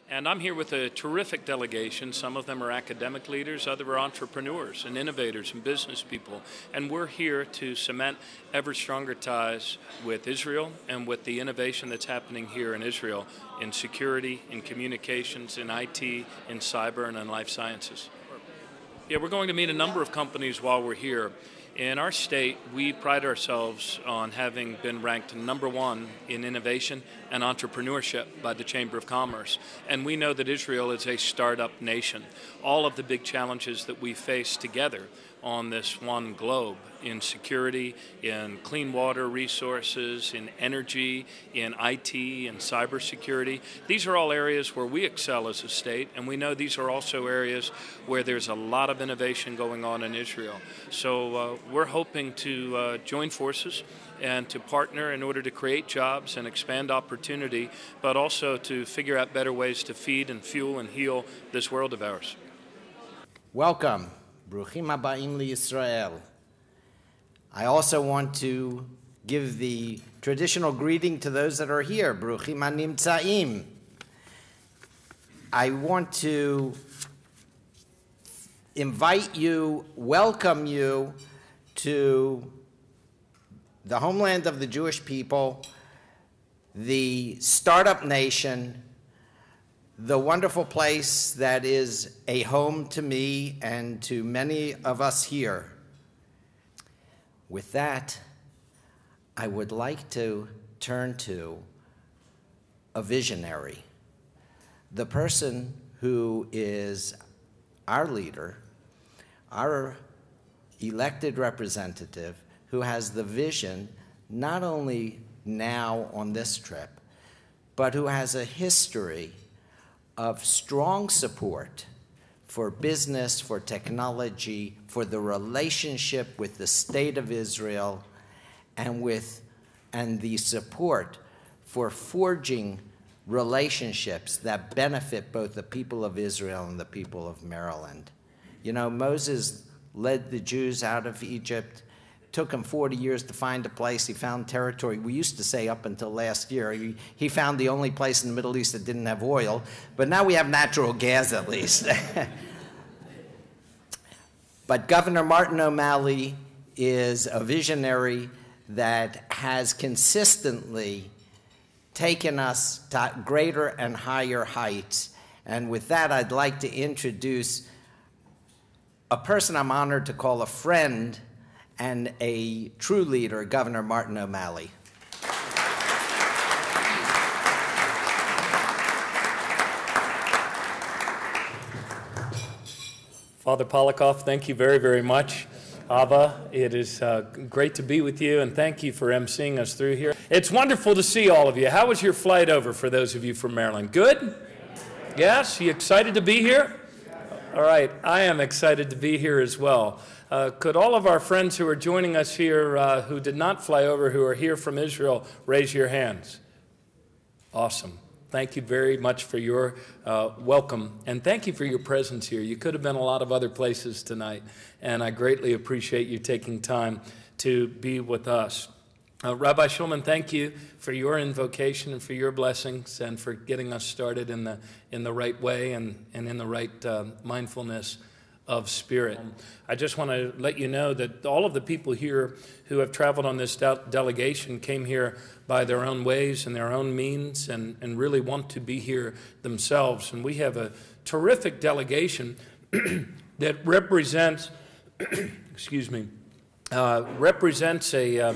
And I'm here with a terrific delegation. Some of them are academic leaders, others are entrepreneurs and innovators and business people. And we're here to cement ever stronger ties with Israel and with the innovation that's happening here in Israel in security, in communications, in IT, in cyber, and in life sciences. Yeah, we're going to meet a number of companies while we're here. In our state, we pride ourselves on having been ranked #1 in innovation and entrepreneurship by the Chamber of Commerce. And we know that Israel is a startup nation. All of the big challenges that we face together on this one globe, in security, in clean water resources, in energy, in IT, in cybersecurity. These are all areas where we excel as a state, and we know these are also areas where there's a lot of innovation going on in Israel. So we're hoping to join forces and to partner in order to create jobs and expand opportunity, but also to figure out better ways to feed and fuel and heal this world of ours. Welcome. Bruchim habayim liYisrael. I also want to give the traditional greeting to those that are here. Bruchim hanimtzaim. I want to invite you, welcome you to the homeland of the Jewish people, the startup nation, the wonderful place that is a home to me and to many of us here. With that, I would like to turn to a visionary, the person who is our leader, our elected representative, who has the vision not only now on this trip, but who has a history of strong support for business, for technology, for the relationship with the State of Israel, and the support for forging relationships that benefit both the people of Israel and the people of Maryland. You know, Moses led the Jews out of Egypt. It took him 40 years to find a place. He found territory. We used to say up until last year, he found the only place in the Middle East that didn't have oil, but now we have natural gas at least. But Governor Martin O'Malley is a visionary that has consistently taken us to greater and higher heights. And with that, I'd like to introduce a person I'm honored to call a friend and a true leader, Governor Martin O'Malley. Father Polikoff, thank you very, very much. Ava, it is great to be with you, and thank you for emceeing us through here. It's wonderful to see all of you. How was your flight over for those of you from Maryland? Good? Yes? You excited to be here? All right, I am excited to be here as well. Could all of our friends who are joining us here who did not fly over, who are here from Israel, raise your hands? Awesome. Thank you very much for your welcome, and thank you for your presence here. You could have been a lot of other places tonight, and I greatly appreciate you taking time to be with us. Rabbi Shulman, thank you for your invocation and for your blessings and for getting us started in the right way and in the right mindfulness of spirit. I just want to let you know that all of the people here who have traveled on this delegation came here by their own ways and their own means and really want to be here themselves. And we have a terrific delegation that represents, represents a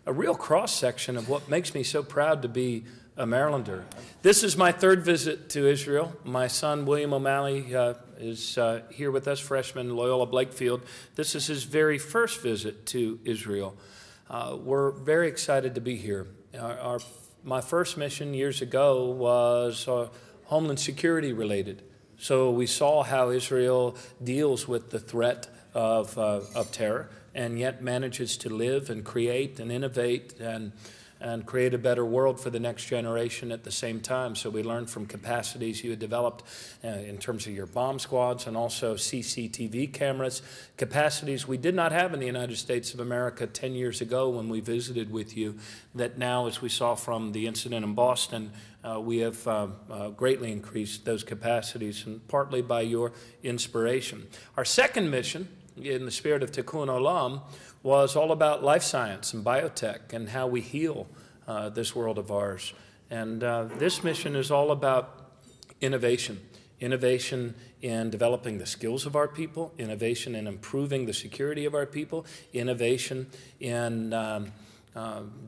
real cross-section of what makes me so proud to be a Marylander. This is my third visit to Israel. My son, William O'Malley, is here with us, freshman, Loyola Blakefield. This is his very first visit to Israel. We're very excited to be here. My first mission years ago was Homeland Security related. So we saw how Israel deals with the threat of terror and yet manages to live and create and innovate and and create a better world for the next generation at the same time. So we learned from capacities you had developed in terms of your bomb squads and also CCTV cameras, capacities we did not have in the United States of America 10 years ago when we visited with you, that now, as we saw from the incident in Boston, we have greatly increased those capacities, and partly by your inspiration. Our second mission, in the spirit of Tikkun Olam, was all about life science and biotech and how we heal this world of ours. And this mission is all about innovation. Innovation in developing the skills of our people, innovation in improving the security of our people, innovation in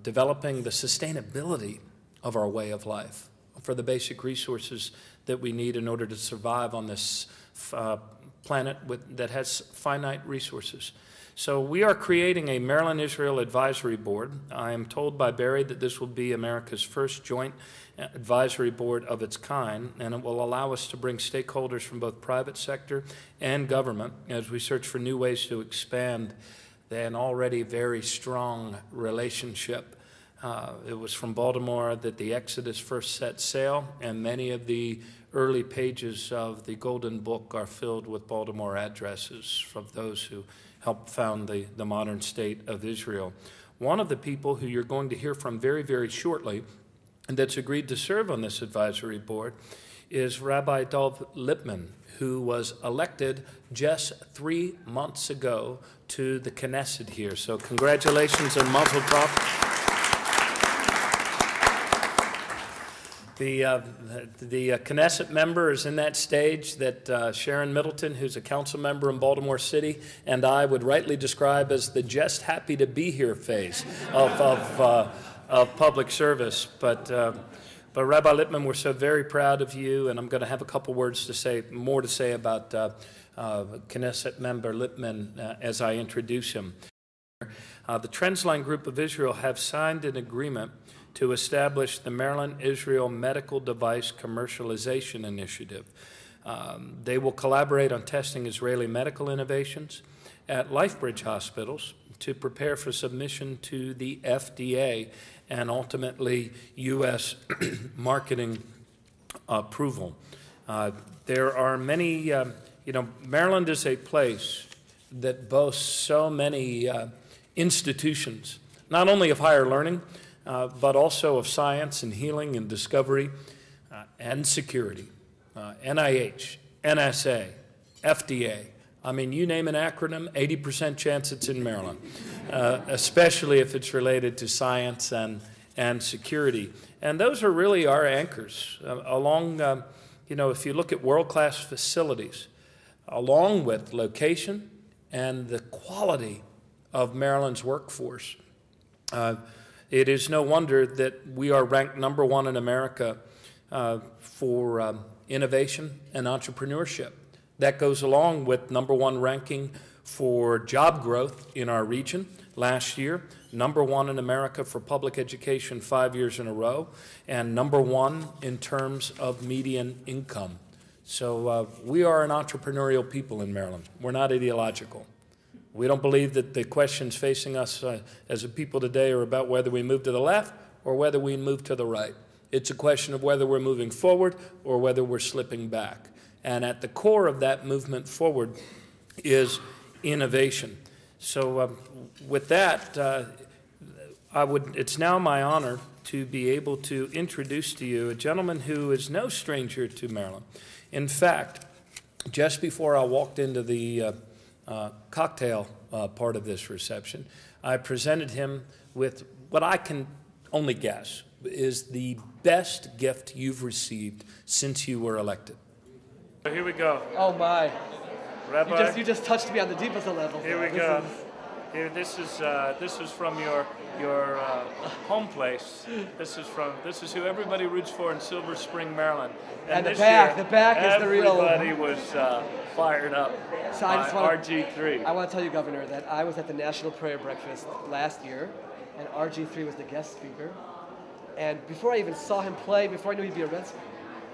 developing the sustainability of our way of life for the basic resources that we need in order to survive on this planet that has finite resources. So we are creating a Maryland-Israel Advisory Board. I am told by Barry that this will be America's first joint advisory board of its kind, and it will allow us to bring stakeholders from both private sector and government as we search for new ways to expand an already very strong relationship. It was from Baltimore that the Exodus first set sail, and many of the early pages of the Golden Book are filled with Baltimore addresses from those who helped found the modern state of Israel. One of the people who you're going to hear from very, very shortly, and that's agreed to serve on this advisory board, is Rabbi Dov Lipman, who was elected just 3 months ago to the Knesset here. So congratulations and mazel tov. The Knesset member is in that stage that Sharon Middleton, who's a council member in Baltimore City, and I would rightly describe as the just happy to be here phase of public service. But Rabbi Lippman, we're so very proud of you, and I'm going to have a couple words to say, more to say about Knesset member Lippman as I introduce him. The Trendline Group of Israel have signed an agreement to establish the Maryland-Israel Medical Device Commercialization Initiative. They will collaborate on testing Israeli medical innovations at LifeBridge hospitals to prepare for submission to the FDA and ultimately U.S. marketing approval. There are many, Maryland is a place that boasts so many institutions, not only of higher learning, but also of science and healing and discovery and security. NIH, NSA, FDA. I mean, you name an acronym, 80% chance it's in Maryland, especially if it's related to science and security. And those are really our anchors along, if you look at world-class facilities, along with location and the quality of Maryland's workforce. It is no wonder that we are ranked #1 in America for innovation and entrepreneurship. That goes along with #1 ranking for job growth in our region last year, #1 in America for public education 5 years in a row, and #1 in terms of median income. So we are an entrepreneurial people in Maryland. We're not ideological. We don't believe that the questions facing us as a people today are about whether we move to the left or whether we move to the right. It's a question of whether we're moving forward or whether we're slipping back. And at the core of that movement forward is innovation. So with that, it's now my honor to be able to introduce to you a gentleman who is no stranger to Maryland. In fact, just before I walked into the cocktail part of this reception, I presented him with what I can only guess is the best gift you've received since you were elected. Here we go. Oh my! Rabbi, you just touched me on the deepest of levels. Here we go. Here, this is from your home place. This is who everybody roots for in Silver Spring, Maryland. And this the back year, is the real. Everybody was fired up So by RG3. I want to tell you, Governor, that I was at the National Prayer Breakfast last year, and RG3 was the guest speaker. And before I even saw him play, before I knew he'd be a Reds,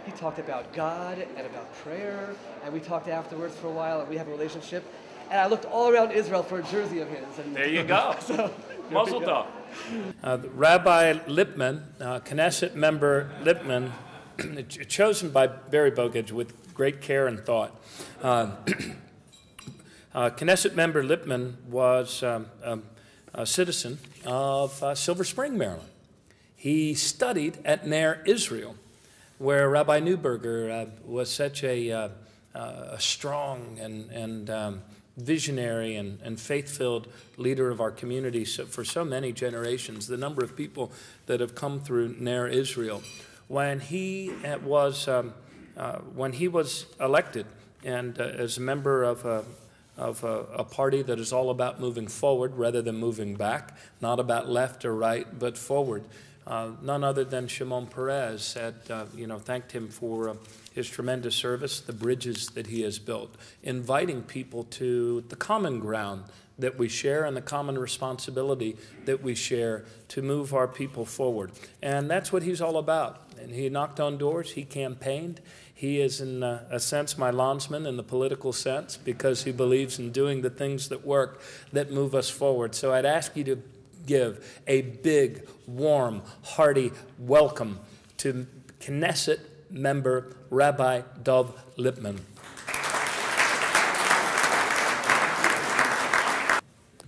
he talked about God and about prayer, and we talked afterwards for a while, and we have a relationship. And I looked all around Israel for a jersey of his. And there you go. So, Mazel tov. Rabbi Lipman, Knesset member Lipman, chosen by Barry Bogage with great care and thought. Knesset member Lipman was a citizen of Silver Spring, Maryland. He studied at Ner Israel, where Rabbi Neuberger was such a strong and visionary and faith-filled leader of our community for so many generations. The number of people that have come through Ner Israel. When he was elected and as a member of a party that is all about moving forward rather than moving back, not about left or right, but forward. None other than Shimon Peres had, thanked him for his tremendous service, the bridges that he has built, inviting people to the common ground that we share and the common responsibility that we share to move our people forward. And that's what he's all about. And he knocked on doors, he campaigned. He is, in a sense, my landsman in the political sense because he believes in doing the things that work, that move us forward. So I'd ask you to give a big, warm, hearty welcome to Knesset member Rabbi Dov Lipman.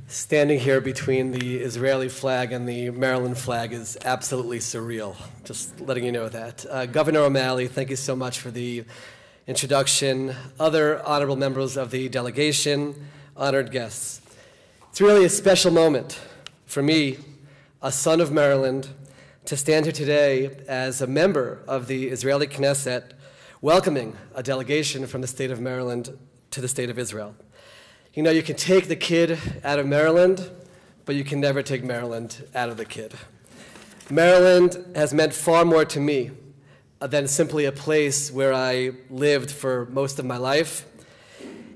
Standing here between the Israeli flag and the Maryland flag is absolutely surreal, just letting you know that. Governor O'Malley, thank you so much for the introduction. Other honorable members of the delegation, honored guests. It's really a special moment for me, a son of Maryland, to stand here today as a member of the Israeli Knesset, welcoming a delegation from the state of Maryland to the state of Israel. You know, you can take the kid out of Maryland, but you can never take Maryland out of the kid. Maryland has meant far more to me than simply a place where I lived for most of my life.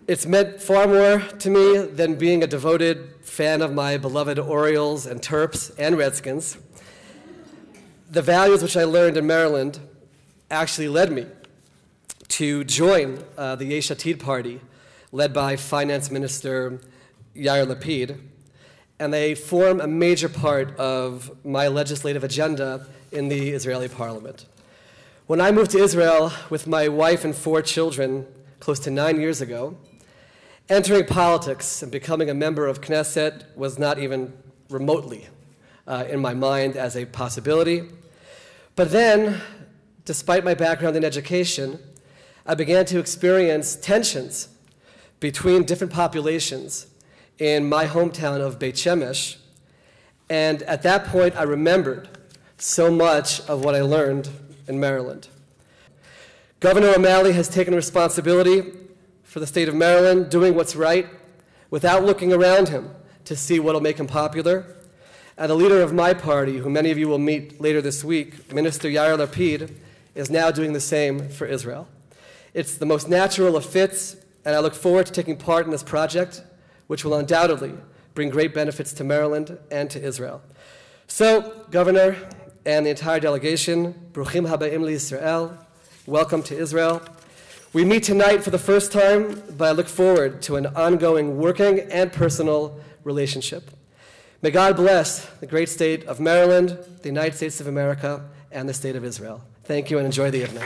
It's meant far more to me than being a devoted fan of my beloved Orioles and Terps and Redskins. The values which I learned in Maryland actually led me to join the Yesh Atid party, led by Finance Minister Yair Lapid, and they form a major part of my legislative agenda in the Israeli parliament. When I moved to Israel with my wife and 4 children close to 9 years ago, entering politics and becoming a member of Knesset was not even remotely in my mind as a possibility. But then, despite my background in education, I began to experience tensions between different populations in my hometown of Beit Shemesh, and at that point I remembered so much of what I learned in Maryland. Governor O'Malley has taken responsibility for the state of Maryland, doing what's right without looking around him to see what will make him popular. And the leader of my party, who many of you will meet later this week, Minister Yair Lapid, is now doing the same for Israel. It's the most natural of fits, and I look forward to taking part in this project, which will undoubtedly bring great benefits to Maryland and to Israel. So, Governor and the entire delegation, Bruchim Habayim LiYisrael, welcome to Israel. We meet tonight for the first time, but I look forward to an ongoing working and personal relationship. May God bless the great state of Maryland, the United States of America, and the state of Israel. Thank you and enjoy the evening.